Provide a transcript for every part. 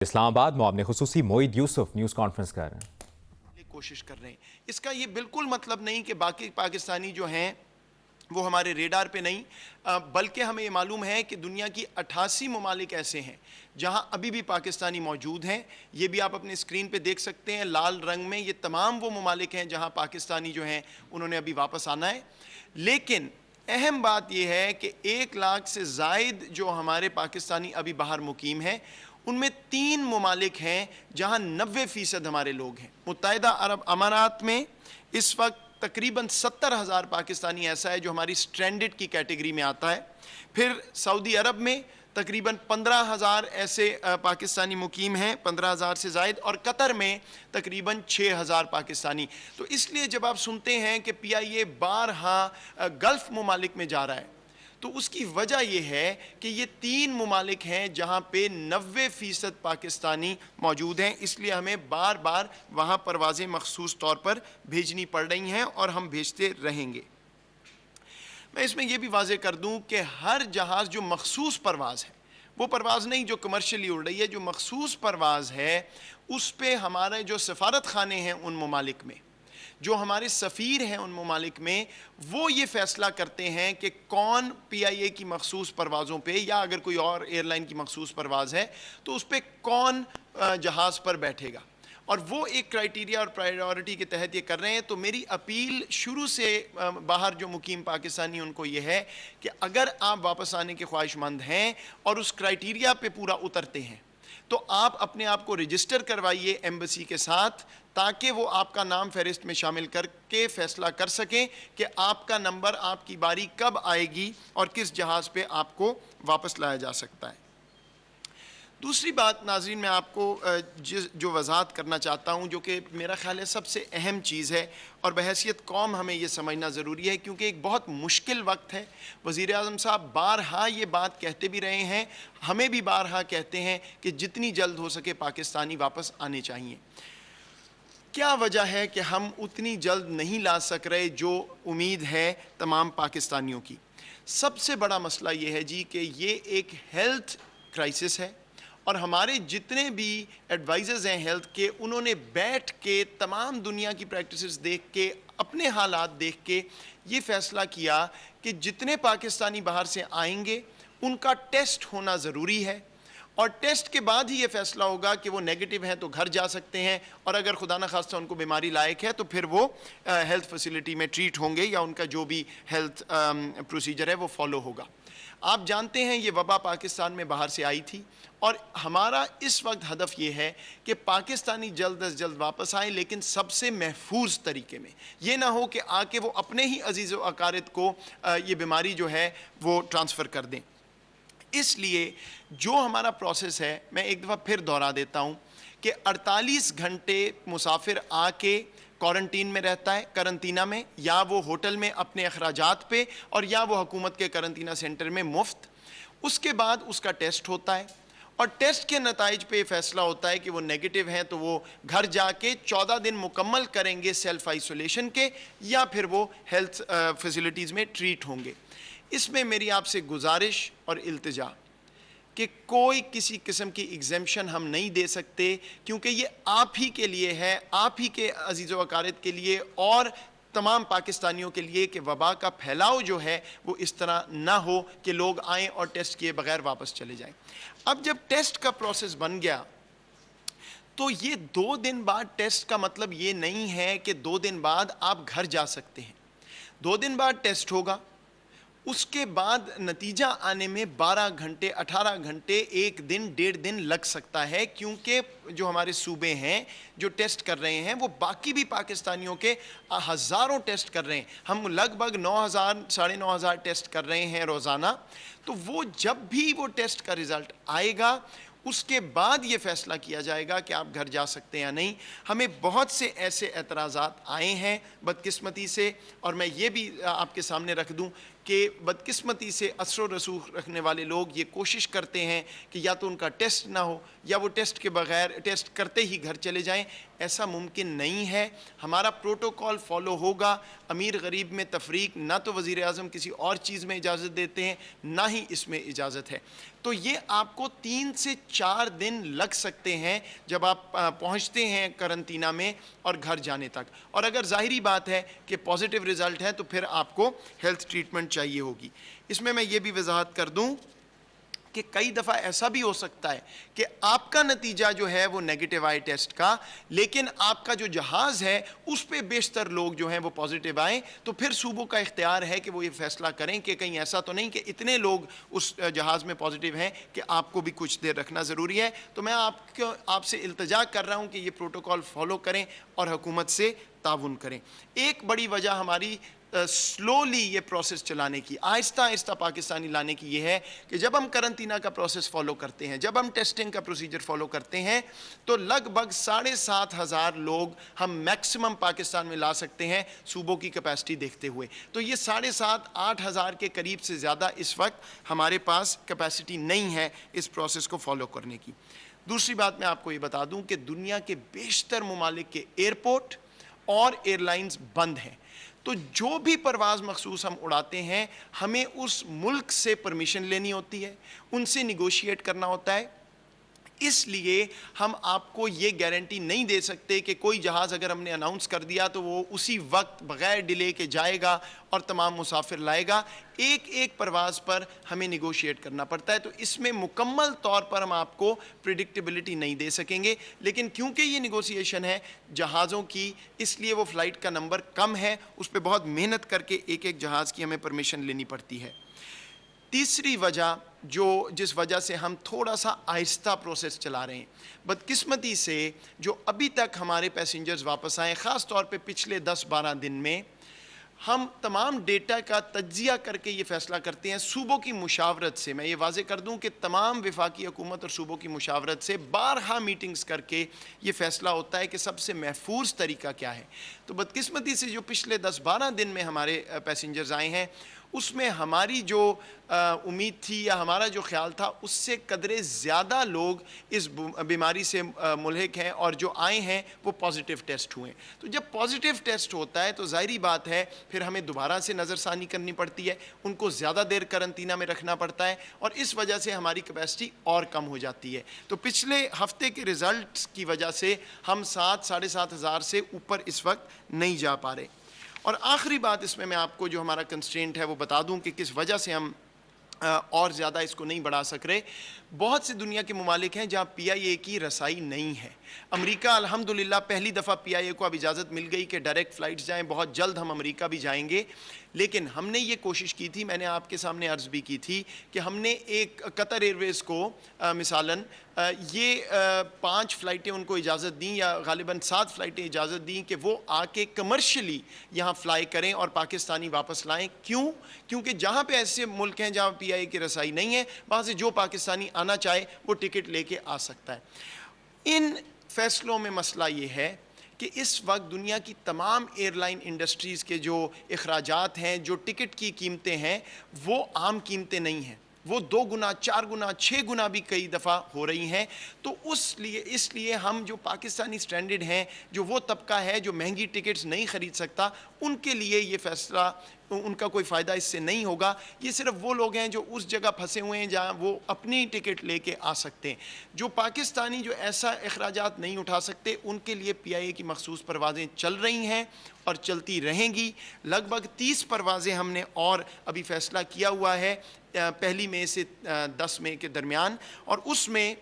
اسلام آباد معاون خصوصی معید یوسف نیوز کانفرنس کر رہے ہیں۔ کوشش کر رہے ہیں۔ اس کا یہ بالکل مطلب نہیں کہ باقی پاکستانی جو ہیں وہ ہمارے ریڈار پہ نہیں، بلکہ ہمیں یہ معلوم ہے کہ دنیا کی 88 ممالک ایسے ہیں جہاں ابھی بھی پاکستانی موجود ہیں۔ یہ بھی آپ اپنے اسکرین پہ دیکھ سکتے ہیں لال رنگ میں، یہ تمام وہ ممالک ہیں جہاں پاکستانی جو ہیں انہوں نے ابھی واپس آنا ہے۔ لیکن اہم بات یہ ہے کہ 1 لاکھ سے زائد جو ہمارے پاکستانی ابھی باہر مقیم ہیں، ان میں 3 ممالک ہیں جہاں 90% ہمارے لوگ ہیں۔ متحدہ عرب امارات میں اس وقت تقریباً 70,000 پاکستانی ایسا ہے جو ہماری سٹرینڈڈ کی کیٹیگری میں آتا ہے۔ پھر سعودی عرب میں تقریباً 15,000 ایسے پاکستانی مقیم ہیں، 15,000 سے زائد، اور قطر میں تقریباً 6,000 پاکستانی۔ تو اس لیے جب آپ سنتے ہیں کہ پی آئی اے بارہا گلف ممالک میں جا رہا ہے، تو اس کی وجہ یہ ہے کہ یہ 3 ممالک ہیں جہاں پہ 90% پاکستانی موجود ہیں۔ اس لیے ہمیں بار بار وہاں پروازیں مخصوص طور پر بھیجنی پڑ رہی ہیں اور ہم بھیجتے رہیں گے۔ میں اس میں یہ بھی واضح کر دوں کہ ہر جہاز جو مخصوص پرواز ہے، وہ پرواز نہیں جو کمرشلی اڑ رہی ہے، جو مخصوص پرواز ہے، اس پہ ہمارے جو سفارت خانے ہیں ان ممالک میں، جو ہمارے سفیر ہیں ان ممالک میں، وہ یہ فیصلہ کرتے ہیں کہ کون پی آئی اے کی مخصوص پروازوں پہ، یا اگر کوئی اور ایئر لائن کی مخصوص پرواز ہے تو اس پہ کون جہاز پر بیٹھے گا، اور وہ ایک کرائیٹیریا اور پرائیورٹی کے تحت یہ کر رہے ہیں۔ تو میری اپیل شروع سے باہر جو مقیم پاکستانی ان کو یہ ہے کہ اگر آپ واپس آنے کے خواہش مند ہیں اور اس کرائیٹیریا پہ پورا اترتے ہیں، تو آپ اپنے آپ کو رجسٹر کروائیے ایمبیسی کے ساتھ، تاکہ وہ آپ کا نام فہرست میں شامل کر کے فیصلہ کر سکیں کہ آپ کا نمبر، آپ کی باری کب آئے گی اور کس جہاز پہ آپ کو واپس لایا جا سکتا ہے۔ دوسری بات ناظرین میں آپ کو جو وضاحت کرنا چاہتا ہوں، جو کہ میرا خیال ہے سب سے اہم چیز ہے اور بحیثیت قوم ہمیں یہ سمجھنا ضروری ہے، کیونکہ ایک بہت مشکل وقت ہے۔ وزیر اعظم صاحب بارہا یہ بات کہتے بھی رہے ہیں، ہمیں بھی بارہا کہتے ہیں کہ جتنی جلد ہو سکے پاکستانی واپس آنے چاہیے۔ کیا وجہ ہے کہ ہم اتنی جلد نہیں لا سک رہے جو امید ہے تمام پاکستانیوں کی؟ سب سے بڑا مسئلہ یہ ہے جی کہ یہ ایک ہیلتھ کرائسس ہے، اور ہمارے جتنے بھی ایڈوائزرز ہیں ہیلتھ کے، انہوں نے بیٹھ کے تمام دنیا کی پریکٹسز دیکھ کے، اپنے حالات دیکھ کے یہ فیصلہ کیا کہ جتنے پاکستانی باہر سے آئیں گے ان کا ٹیسٹ ہونا ضروری ہے، اور ٹیسٹ کے بعد ہی یہ فیصلہ ہوگا کہ وہ نیگیٹو ہیں تو گھر جا سکتے ہیں، اور اگر خدا نخواستہ ان کو بیماری لائق ہے تو پھر وہ ہیلتھ فیسلٹی میں ٹریٹ ہوں گے، یا ان کا جو بھی ہیلتھ پروسیجر ہے وہ فالو ہوگا۔ آپ جانتے ہیں یہ وبا پاکستان میں باہر سے آئی تھی، اور ہمارا اس وقت ہدف یہ ہے کہ پاکستانی جلد از جلد واپس آئیں، لیکن سب سے محفوظ طریقے میں۔ یہ نہ ہو کہ آ کے وہ اپنے ہی عزیز و اقارب کو یہ بیماری جو ہے وہ ٹرانسفر کر دیں۔ اس لیے جو ہمارا پروسیس ہے، میں ایک دفعہ پھر دہرا دیتا ہوں کہ 48 گھنٹے مسافر آ کے کوارنٹین میں رہتا ہے، قرنطینہ میں، یا وہ ہوٹل میں اپنے اخراجات پہ، اور یا وہ حکومت کے قرنطینہ سینٹر میں مفت۔ اس کے بعد اس کا ٹیسٹ ہوتا ہے، اور ٹیسٹ کے نتائج پہ فیصلہ ہوتا ہے کہ وہ نیگیٹو ہیں تو وہ گھر جا کے 14 دن مکمل کریں گے سیلف آئسولیشن کے، یا پھر وہ ہیلتھ فیسلٹیز میں ٹریٹ ہوں گے۔ اس میں میری آپ سے گزارش اور التجا کہ کوئی کسی قسم کی ایگزیمپشن ہم نہیں دے سکتے، کیونکہ یہ آپ ہی کے لیے ہے، آپ ہی کے عزیز و اقارب کے لیے اور تمام پاکستانیوں کے لیے، کہ وبا کا پھیلاؤ جو ہے وہ اس طرح نہ ہو کہ لوگ آئیں اور ٹیسٹ کیے بغیر واپس چلے جائیں۔ اب جب ٹیسٹ کا پروسیس بن گیا تو یہ 2 دن بعد ٹیسٹ کا مطلب یہ نہیں ہے کہ 2 دن بعد آپ گھر جا سکتے ہیں۔ 2 دن بعد ٹیسٹ ہوگا، اس کے بعد نتیجہ آنے میں 12 گھنٹے، 18 گھنٹے، 1 دن، 1.5 دن لگ سکتا ہے، کیونکہ جو ہمارے صوبے ہیں جو ٹیسٹ کر رہے ہیں وہ باقی بھی پاکستانیوں کے ہزاروں ٹیسٹ کر رہے ہیں۔ ہم لگ بھگ 9,000 ساڑھے 9,000 ٹیسٹ کر رہے ہیں روزانہ۔ تو وہ جب بھی وہ ٹیسٹ کا رزلٹ آئے گا، اس کے بعد یہ فیصلہ کیا جائے گا کہ آپ گھر جا سکتے ہیں یا نہیں۔ ہمیں بہت سے ایسے اعتراضات آئے ہیں بدقسمتی سے، اور میں یہ بھی آپ کے سامنے رکھ دوں کہ بدقسمتی سے اثر و رسوخ رکھنے والے لوگ یہ کوشش کرتے ہیں کہ یا تو ان کا ٹیسٹ نہ ہو یا وہ ٹیسٹ کے بغیر ٹیسٹ کرتے ہی گھر چلے جائیں. ایسا ممکن نہیں ہے. ہمارا پروٹوکول فالو ہوگا. امیر غریب میں تفریق نہ تو وزیر اعظم کسی اور چیز میں اجازت دیتے ہیں نہ ہی اس میں اجازت ہے. تو یہ آپ کو 3 سے 4 دن لگ سکتے ہیں جب آپ پہنچتے ہیں قرنطینہ میں اور گھر جانے تک. اور اگر ظاہری بات ہے کہ پازیٹیو رزلٹ ہے تو پھر آپ کو ہیلتھ ٹریٹمنٹ چاہیے ہوگی. اس میں یہ بھی وضاحت کر دوں کہ کئی دفعہ ایسا بھی ہو سکتا ہے کہ آپ کا نتیجہ جو ہے وہ نیگیٹو آئے ٹیسٹ کا, لیکن آپ کا جو جہاز ہے اس پہ بیشتر لوگ جو ہیں وہ پازیٹیو آئیں. تو پھر صوبوں کا اختیار ہے کہ وہ یہ فیصلہ کریں کہ کہیں ایسا تو نہیں کہ اتنے لوگ اس جہاز میں پازیٹیو ہیں کہ آپ کو بھی کچھ دیر رکھنا ضروری ہے. تو میں آپ سے التجا کر رہا ہوں کہ یہ پروٹوکول فالو کریں اور حکومت سے تعاون کریں. ایک بڑی وجہ ہماری سلولی یہ پروسیس چلانے کی, آہستہ آہستہ پاکستانی لانے کی یہ ہے کہ جب ہم قرنطینہ کا پروسیس فالو کرتے ہیں, جب ہم ٹیسٹنگ کا پروسیجر فالو کرتے ہیں تو لگ بھگ 7,500 لوگ ہم میکسیمم پاکستان میں لا سکتے ہیں صوبوں کی کیپیسٹی دیکھتے ہوئے. تو یہ 7,500-8,000 کے قریب سے زیادہ اس وقت ہمارے پاس کیپیسٹی نہیں ہے اس پروسیس کو فالو کرنے کی. دوسری بات میں آپ کو یہ بتا دوں کہ دنیا کے بیشتر ممالک کے ایئرپورٹ اور ایئر لائنز بند ہیں. تو جو بھی پرواز مخصوص ہم اڑاتے ہیں ہمیں اس ملک سے پرمیشن لینی ہوتی ہے, ان سے نیگوشیٹ کرنا ہوتا ہے. اس لیے ہم آپ کو یہ گارنٹی نہیں دے سکتے کہ کوئی جہاز اگر ہم نے اناؤنس کر دیا تو وہ اسی وقت بغیر ڈیلے کے جائے گا اور تمام مسافر لائے گا. ایک ایک پرواز پر ہمیں نیگوشیٹ کرنا پڑتا ہے. تو اس میں مکمل طور پر ہم آپ کو پریڈکٹیبلٹی نہیں دے سکیں گے, لیکن کیونکہ یہ نیگوسیشن ہے جہازوں کی, اس لیے وہ فلائٹ کا نمبر کم ہے, اس پہ بہت محنت کر کے ایک ایک جہاز کی ہمیں پرمیشن لینی پڑتی ہے. تیسری وجہ جس وجہ سے ہم تھوڑا سا آہستہ پروسیس چلا رہے ہیں, بدقسمتی سے جو ابھی تک ہمارے پیسنجرز واپس آئے, خاص طور پہ پچھلے 10-12 دن میں, ہم تمام ڈیٹا کا تجزیہ کر کے یہ فیصلہ کرتے ہیں صوبوں کی مشاورت سے. میں یہ واضح کر دوں کہ تمام وفاقی حکومت اور صوبوں کی مشاورت سے بارہا میٹنگز کر کے یہ فیصلہ ہوتا ہے کہ سب سے محفوظ طریقہ کیا ہے. تو بدقسمتی سے جو پچھلے 10-12 دن میں ہمارے پیسنجرز آئے ہیں اس میں ہماری جو امید تھی یا ہمارا جو خیال تھا اس سے قدرے زیادہ لوگ اس بیماری سے ملحق ہیں, اور جو آئے ہیں وہ پازیٹیو ٹیسٹ ہوئے. تو جب پازیٹیو ٹیسٹ ہوتا ہے تو ظاہری بات ہے پھر ہمیں دوبارہ سے نظر ثانی کرنی پڑتی ہے, ان کو زیادہ دیر قرنطینہ میں رکھنا پڑتا ہے, اور اس وجہ سے ہماری کیپیسٹی اور کم ہو جاتی ہے. تو پچھلے ہفتے کے ریزلٹس کی وجہ سے ہم 7,000-7,500 سے اوپر اس وقت نہیں جا پا رہے. اور آخری بات اس میں آپ کو جو ہمارا کنسٹرینٹ ہے وہ بتا دوں کہ کس وجہ سے ہم اور زیادہ اس کو نہیں بڑھا سک رہے. بہت سے دنیا کے ممالک ہیں جہاں پی آئی اے کی رسائی نہیں ہے. امریکہ الحمدللہ پہلی دفعہ پی آئی اے کو اب اجازت مل گئی کہ ڈائریکٹ فلائٹس جائیں, بہت جلد ہم امریکہ بھی جائیں گے. لیکن ہم نے یہ کوشش کی تھی, میں نے آپ کے سامنے عرض بھی کی تھی کہ ہم نے ایک قطر ایئر ویز کو مثالاً یہ 5 فلائٹیں ان کو اجازت دیں, یا غالباً 7 فلائٹیں اجازت دیں کہ وہ آ کے کمرشلی یہاں فلائی کریں اور پاکستانی واپس لائیں. کیوں؟ کیونکہ جہاں پہ ایسے ملک ہیں جہاں پی آئی اے کی رسائی نہیں ہے, وہاں سے جو پاکستانی آنا چاہے وہ ٹکٹ لے کے آ سکتا ہے. ان فیصلوں میں مسئلہ یہ ہے کہ اس وقت دنیا کی تمام ایئر لائن انڈسٹریز کے جو اخراجات ہیں, جو ٹکٹ کی قیمتیں ہیں, وہ عام قیمتیں نہیں ہیں, وہ 2 گنا 4 گنا 6 گنا بھی کئی دفعہ ہو رہی ہیں. تو اس لیے ہم جو پاکستانی سٹینڈرڈ ہیں, جو وہ طبقہ ہے جو مہنگی ٹکٹس نہیں خرید سکتا, ان کے لیے یہ فیصلہ, ان کا کوئی فائدہ اس سے نہیں ہوگا. یہ صرف وہ لوگ ہیں جو اس جگہ پھنسے ہوئے ہیں جہاں وہ اپنی ٹکٹ لے کے آ سکتے ہیں. جو پاکستانی جو ایسا اخراجات نہیں اٹھا سکتے, ان کے لیے پی آئی اے کی مخصوص پروازیں چل رہی ہیں اور چلتی رہیں گی. لگ بھگ 30 پروازیں ہم نے اور ابھی فیصلہ کیا ہوا ہے 1 مئی سے 10 مئی کے درمیان, اور اس میں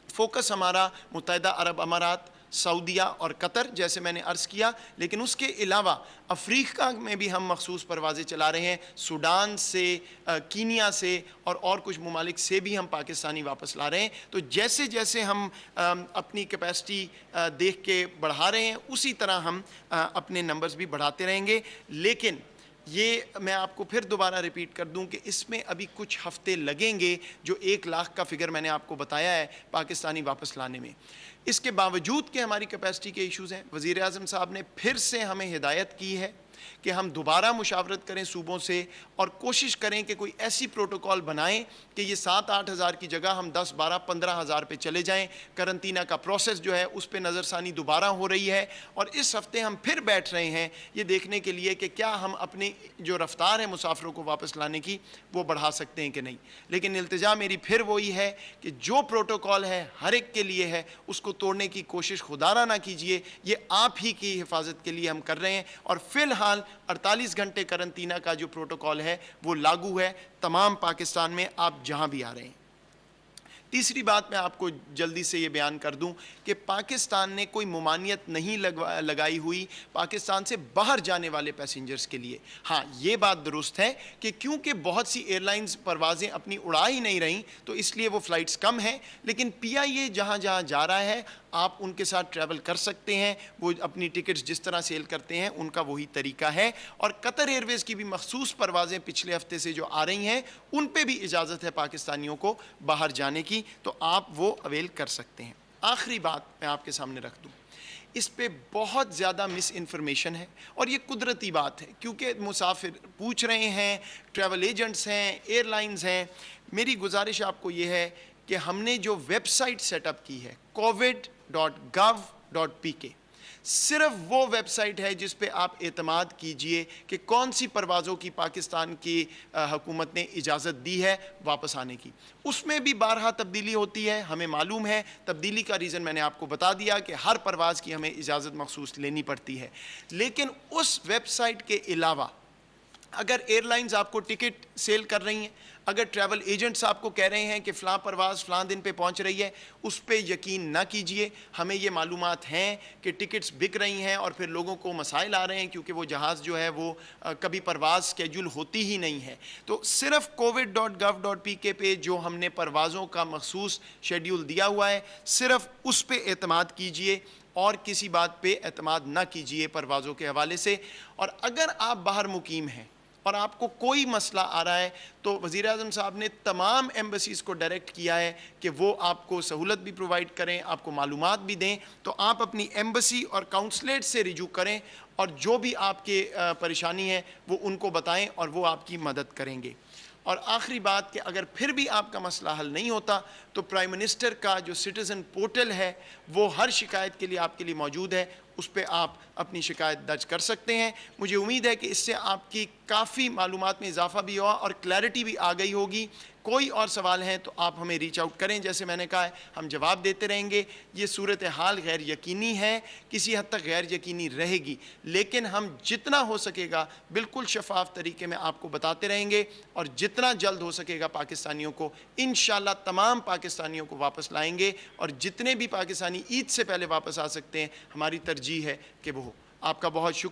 فوکس ہمارا متحدہ عرب امارات, سعودیہ اور قطر جیسے میں نے عرض کیا. لیکن اس کے علاوہ افریقہ میں بھی ہم مخصوص پروازیں چلا رہے ہیں, سوڈان سے, کینیا سے اور کچھ ممالک سے بھی ہم پاکستانی واپس لا رہے ہیں. تو جیسے جیسے ہم اپنی کیپیسٹی دیکھ کے بڑھا رہے ہیں اسی طرح ہم اپنے نمبرز بھی بڑھاتے رہیں گے. لیکن یہ میں آپ کو پھر دوبارہ ریپیٹ کر دوں کہ اس میں ابھی کچھ ہفتے لگیں گے, جو 1 لاکھ کا فگر میں نے آپ کو بتایا ہے پاکستانی واپس لانے میں. اس کے باوجود کہ ہماری کیپیسٹی کے ایشوز ہیں, وزیر اعظم صاحب نے پھر سے ہمیں ہدایت کی ہے کہ ہم دوبارہ مشاورت کریں صوبوں سے اور کوشش کریں کہ کوئی ایسی پروٹوکول بنائیں کہ یہ 7-8 ہزار کی جگہ ہم 10-12-15 ہزار پہ چلے جائیں. کرنطینہ کا پروسیس جو ہے اس پہ نظر ثانی دوبارہ ہو رہی ہے اور اس ہفتے ہم پھر بیٹھ رہے ہیں یہ دیکھنے کے لیے کہ کیا ہم اپنی جو رفتار ہے مسافروں کو واپس لانے کی وہ بڑھا سکتے ہیں کہ نہیں. لیکن التجا میری پھر وہی ہے کہ جو پروٹوکول ہے ہر ایک کے لیے ہے اس کو توڑنے کی کوشش خدا نہ کیجیے. یہ آپ ہی کی حفاظت کے لیے ہم کر رہے ہیں اور فی الحال 48 گھنٹے کرنطینہ کا جو پروٹوکول ہے وہ لاگو ہے تمام پاکستان میں آپ جہاں بھی آ رہے ہیں. تیسری بات میں آپ کو جلدی سے یہ بیان کر دوں کہ پاکستان نے کوئی ممانعت نہیں لگائی ہوئی پاکستان سے باہر جانے والے پیسنجرز کے لیے. ہاں یہ بات درست ہے کہ کیونکہ بہت سی ایئر لائنز پروازیں اپنی اڑا ہی نہیں رہیں تو اس لیے وہ فلائٹس کم ہیں, لیکن پی آئی اے جہاں جہاں جا رہا ہے آپ ان کے ساتھ ٹریول کر سکتے ہیں. وہ اپنی ٹکٹس جس طرح سیل کرتے ہیں ان کا وہی طریقہ ہے. اور قطر ایئر ویز کی بھی مخصوص پروازیں پچھلے ہفتے سے جو آ رہی ہیں ان پہ بھی اجازت ہے پاکستانیوں کو باہر جانے کی, تو آپ وہ اویل کر سکتے ہیں. آخری بات میں آپ کے سامنے رکھ دوں, اس پہ بہت زیادہ مس انفارمیشن ہے اور یہ قدرتی بات ہے کیونکہ مسافر پوچھ رہے ہیں, ٹریول ایجنٹس ہیں, ایئر لائنز ہیں. میری گزارش آپ کو یہ ہے کہ ہم نے جو ویب سائٹ سیٹ اپ کی ہے covid.gov.pk, صرف وہ ویب سائٹ ہے جس پہ آپ اعتماد کیجئے کہ کون سی پروازوں کی پاکستان کی حکومت نے اجازت دی ہے واپس آنے کی. اس میں بھی بارہا تبدیلی ہوتی ہے, ہمیں معلوم ہے. تبدیلی کا ریزن میں نے آپ کو بتا دیا کہ ہر پرواز کی ہمیں اجازت مخصوص لینی پڑتی ہے. لیکن اس ویب سائٹ کے علاوہ اگر ایئر لائنز آپ کو ٹکٹ سیل کر رہی ہیں, اگر ٹریول ایجنٹس آپ کو کہہ رہے ہیں کہ فلاں پرواز فلاں دن پہ پہنچ رہی ہے, اس پہ یقین نہ کیجئے. ہمیں یہ معلومات ہیں کہ ٹکٹس بک رہی ہیں اور پھر لوگوں کو مسائل آ رہے ہیں کیونکہ وہ جہاز جو ہے وہ کبھی پرواز سکیجول ہوتی ہی نہیں ہے. تو صرف covid.gov.pk پہ جو ہم نے پروازوں کا مخصوص شیڈیول دیا ہوا ہے صرف اس پہ اعتماد کیجئے اور کسی بات پہ اعتماد نہ کیجئے پروازوں کے حوالے سے. اور اگر آپ باہر مقیم ہیں اور آپ کو کوئی مسئلہ آ رہا ہے تو وزیر اعظم صاحب نے تمام ایمبیسیز کو ڈائریکٹ کیا ہے کہ وہ آپ کو سہولت بھی پرووائڈ کریں, آپ کو معلومات بھی دیں. تو آپ اپنی ایمبیسی اور کاؤنسلیٹ سے رجوع کریں اور جو بھی آپ کے پریشانی ہے وہ ان کو بتائیں اور وہ آپ کی مدد کریں گے. اور آخری بات کہ اگر پھر بھی آپ کا مسئلہ حل نہیں ہوتا تو پرائم منسٹر کا جو سٹیزن پورٹل ہے وہ ہر شکایت کے لیے آپ کے لیے موجود ہے, اس پہ آپ اپنی شکایت درج کر سکتے ہیں. مجھے امید ہے کہ اس سے آپ کی کافی معلومات میں اضافہ بھی ہوا اور کلیئرٹی بھی آ گئی ہوگی. کوئی اور سوال ہیں تو آپ ہمیں ریچ آؤٹ کریں, جیسے میں نے کہا ہے ہم جواب دیتے رہیں گے. یہ صورتحال غیر یقینی ہے, کسی حد تک غیر یقینی رہے گی, لیکن ہم جتنا ہو سکے گا بالکل شفاف طریقے میں آپ کو بتاتے رہیں گے اور جتنا جلد ہو سکے گا پاکستانیوں کو انشاءاللہ تمام پاکستانیوں کو واپس لائیں گے. اور جتنے بھی پاکستانی عید سے پہلے واپس آ سکتے ہیں ہماری ترجیح ہے کہ وہ ہو. آپ کا بہت شکریہ.